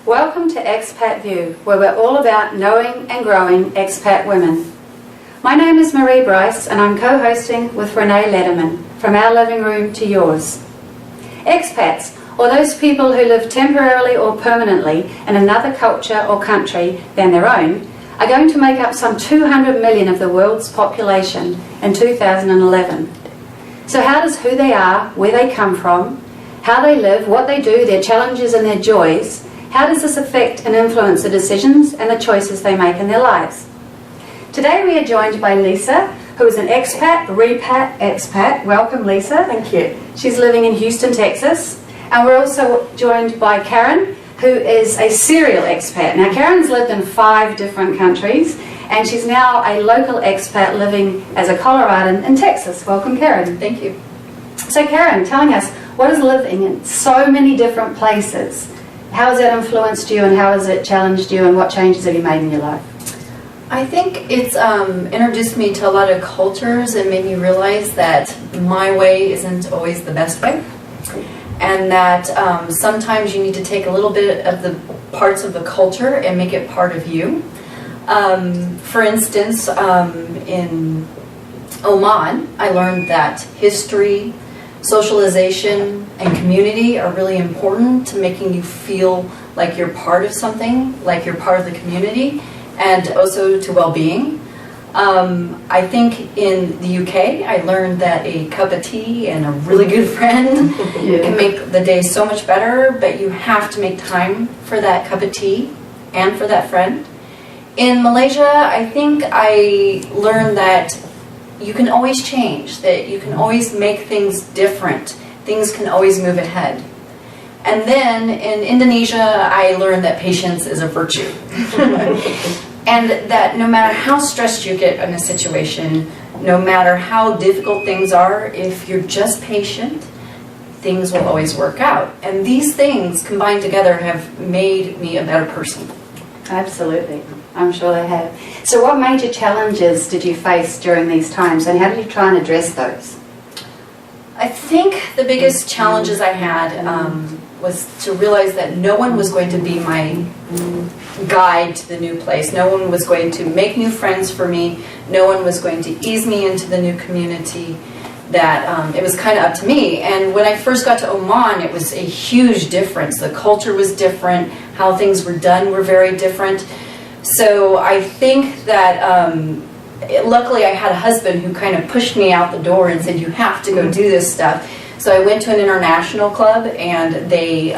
Welcome to Expat View, where we're all about knowing and growing expat women. My name is Brice, and I'm co-hosting with Renee Lederman, from our living room to yours. Expats, or those people who live temporarily or permanently in another culture or country than their own, are going to make up some 200 million of the world's population in 2011. So how does who they are, where they come from, how they live, what they do, their challenges and their joys, how does this affect and influence the decisions and the choices they make in their lives? Today we are joined by Lisa, who is an expat, repat expat. Welcome, Lisa. Thank you. She's living in Houston, Texas. And we're also joined by Karen, who is a serial expat. Now, Karen's lived in 5 different countries, and she's now a local expat living as a Coloradan in Texas. Welcome, Karen. Thank you. So, Karen, telling us, what is living in so many different places? How has that influenced you, and how has it challenged you, and what changes have you made in your life? I think it's introduced me to a lot of cultures and made me realize that my way isn't always the best way, and that sometimes you need to take a little bit of the parts of the culture and make it part of you. For instance, in Oman, I learned that history, socialization, and community are really important to making you feel like you're part of something, like you're part of the community, and also to well-being. I think in the UK, I learned that a cup of tea and a really good friend can make the day so much better, but you have to make time for that cup of tea and for that friend. In Malaysia, I think I learned that you can always change, that you can always make things different. Things can always move ahead. And then in Indonesia, I learned that patience is a virtue. And that no matter how stressed you get in a situation, no matter how difficult things are, if you're just patient, things will always work out. And these things combined together have made me a better person. Absolutely. I'm sure they have. So what major challenges did you face during these times, and how did you try and address those? I think the biggest challenges I had was to realize that no one was going to be my guide to the new place. No one was going to make new friends for me. No one was going to ease me into the new community. That it was kind of up to me. And when I first got to Oman, it was a huge difference. The culture was different. How things were done were very different. So I think that luckily I had a husband who kind of pushed me out the door and said, you have to go do this stuff. So I went to an international club, and they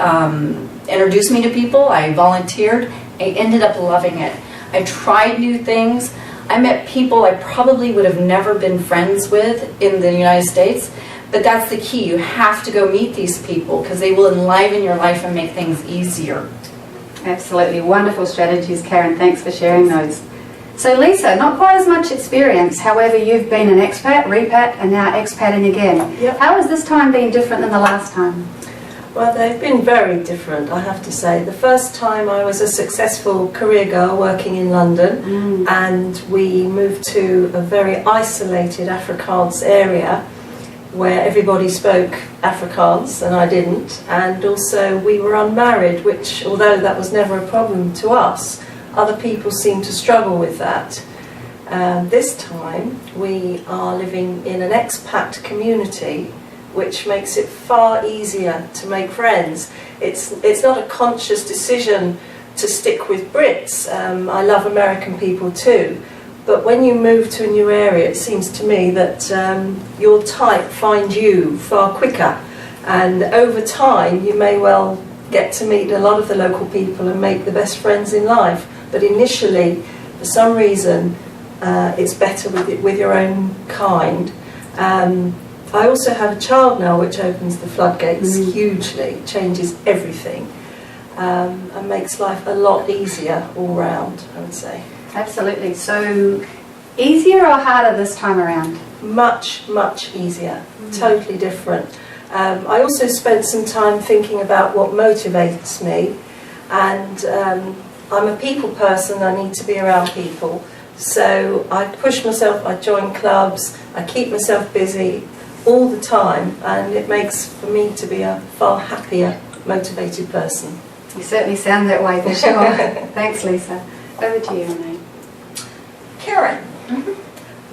introduced me to people. I volunteered. I ended up loving it. I tried new things. I met people I probably would have never been friends with in the United States, but that's the key. You have to go meet these people because they will enliven your life and make things easier. Absolutely. Wonderful strategies, Karen. Thanks for sharing those. So Lisa, not quite as much experience, however you've been an expat, repat, and now expatting again. Yep. How has this time been different than the last time? Well, they've been very different, I have to say. The first time I was a successful career girl working in London, and we moved to a very isolated Afrikaans area where everybody spoke Afrikaans and I didn't, and also we were unmarried, which, although that was never a problem to us, other people seem to struggle with that. This time we are living in an expat community, which makes it far easier to make friends. It's not a conscious decision to stick with Brits. I love American people too, but when you move to a new area, it seems to me that your type find you far quicker, and over time you may well get to meet a lot of the local people and make the best friends in life. But initially, for some reason, it's better with your own kind. I also have a child now, which opens the floodgates hugely, changes everything, and makes life a lot easier all round, I would say. Absolutely. So, easier or harder this time around? Much, much easier. Totally different. I also spent some time thinking about what motivates me, and I'm a people person. I need to be around people. So I push myself, I join clubs, I keep myself busy all the time, and it makes for me to be a far happier, motivated person. You certainly sound that way for sure. Thanks, Lisa. Over to you, Renee. Karen,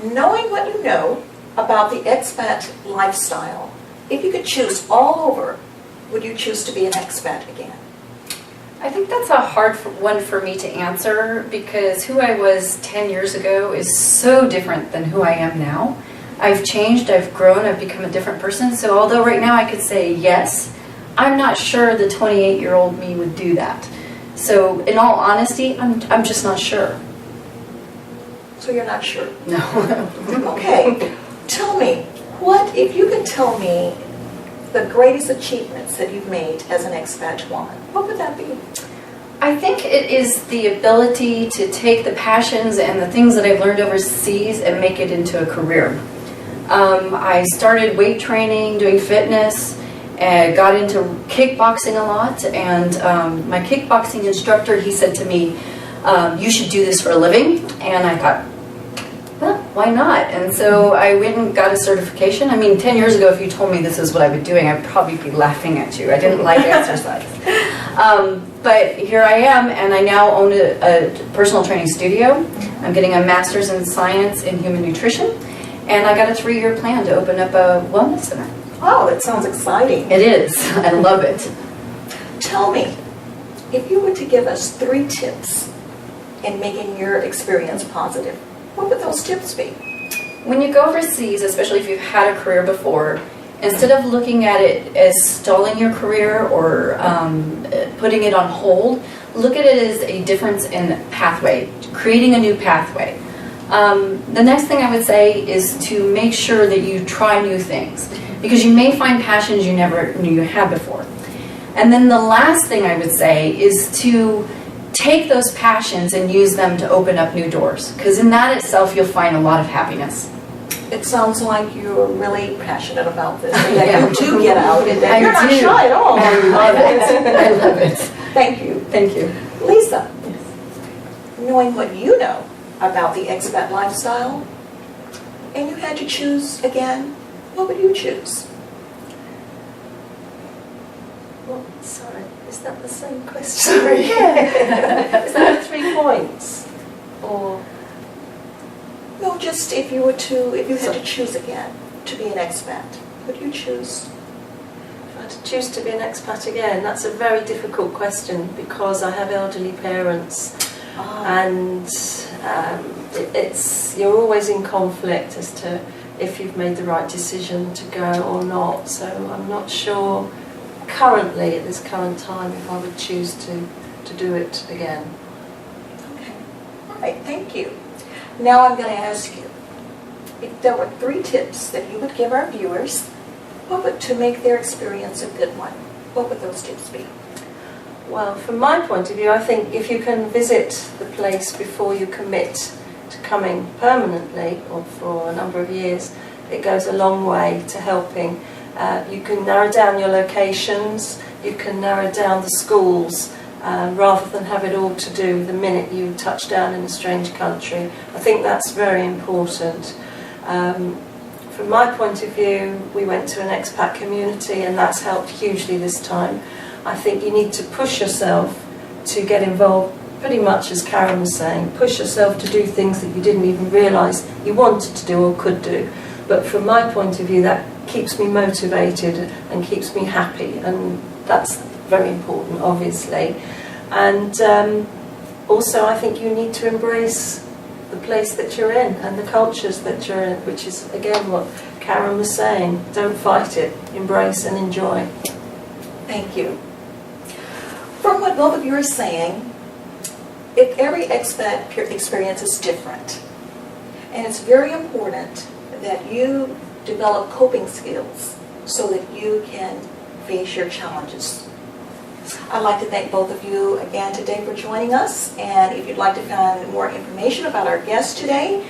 knowing what you know about the expat lifestyle, if you could choose all over, would you choose to be an expat again? I think that's a hard one for me to answer because who I was 10 years ago is so different than who I am now. I've changed, I've grown, I've become a different person. So although right now I could say yes, I'm not sure the 28-year-old me would do that. So in all honesty, I'm just not sure. So you're not sure? No. Okay. Tell me, what if you could tell me the greatest achievements that you've made as an expat woman, what would that be? I think it is the ability to take the passions and the things that I've learned overseas and make it into a career. I started weight training, doing fitness, and got into kickboxing a lot, and my kickboxing instructor, he said to me, you should do this for a living, and I thought, well, why not? And so I went and got a certification. I mean, 10 years ago, if you told me this is what I've been doing, I'd probably be laughing at you. I didn't like exercise. But here I am, and I now own a personal training studio. I'm getting a master's in science in human nutrition, and I got a 3-year plan to open up a wellness center. Oh, that sounds exciting. It is. I love it. Tell me, if you were to give us 3 tips in making your experience positive, what would those tips be? When you go overseas, especially if you've had a career before, instead of looking at it as stalling your career or putting it on hold, look at it as a difference in pathway, creating a new pathway. The next thing I would say is to make sure that you try new things, because you may find passions you never knew you had before. And then the last thing I would say is to take those passions and use them to open up new doors, because in that itself you'll find a lot of happiness. It sounds like you're really passionate about this, and that you do get out, and that you're not do. shy at all. I love it. I love it. Thank you. Thank you. Lisa, knowing what you know about the expat lifestyle, and you had to choose again, what would you choose? Well, sorry, is that the same question? Yeah. Is that 3 points? Or No, just if you had to choose again to be an expat, would you choose? if I had to choose to be an expat again, that's a very difficult question because I have elderly parents. And you're always in conflict as to if you've made the right decision to go or not. So I'm not sure currently at this current time if I would choose to do it again. Okay. All right, thank you. Now I'm going to ask you, if there were 3 tips that you would give our viewers, to make their experience a good one, what would those tips be? Well, from my point of view, I think if you can visit the place before you commit to coming permanently or for a number of years, it goes a long way to helping. You can narrow down your locations, you can narrow down the schools, rather than have it all to do the minute you touch down in a strange country. I think that's very important. From my point of view, we went to an expat community and that's helped hugely this time. I think you need to push yourself to get involved, pretty much as Karen was saying, push yourself to do things that you didn't even realise you wanted to do or could do. But from my point of view, that keeps me motivated and keeps me happy, and that's very important, obviously. And also I think you need to embrace the place that you're in and the cultures that you're in, which is again what Karen was saying. Don't fight it, embrace and enjoy. Thank you. From what both of you are saying, if every expat experience is different, and it's very important that you develop coping skills so that you can face your challenges. I'd like to thank both of you again today for joining us, and if you'd like to find more information about our guest today,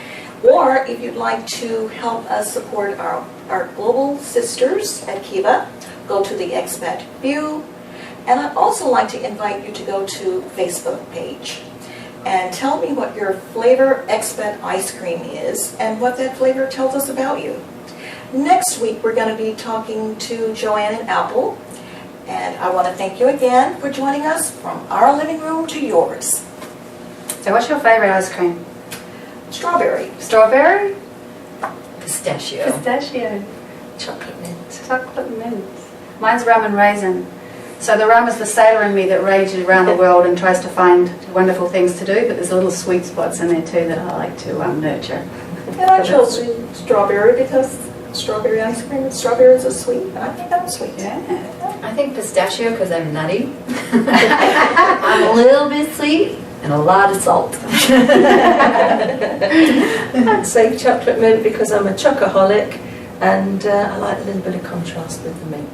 or if you'd like to help us support our global sisters at Kiva, go to the Expat View. And I'd also like to invite you to go to Facebook page and tell me what your flavor expat ice cream is and what that flavor tells us about you. Next week we're going to be talking to Joanne and Apple, And I want to thank you again for joining us from our living room to yours. So what's your favourite ice cream? Strawberry. Strawberry? Pistachio. Pistachio. Chocolate mint. Chocolate mint. Mine's rum and raisin. So the rum is the sailor in me that rages around the world and tries to find wonderful things to do, but there's little sweet spots in there too that I like to nurture. And I chose strawberry because strawberry ice cream and strawberries are sweet, and I think I'm sweet. Yeah. I think pistachio because I'm nutty. I'm a little bit sweet and a lot of salt. I'd say chocolate mint because I'm a chocoholic and I like a little bit of contrast with the mint.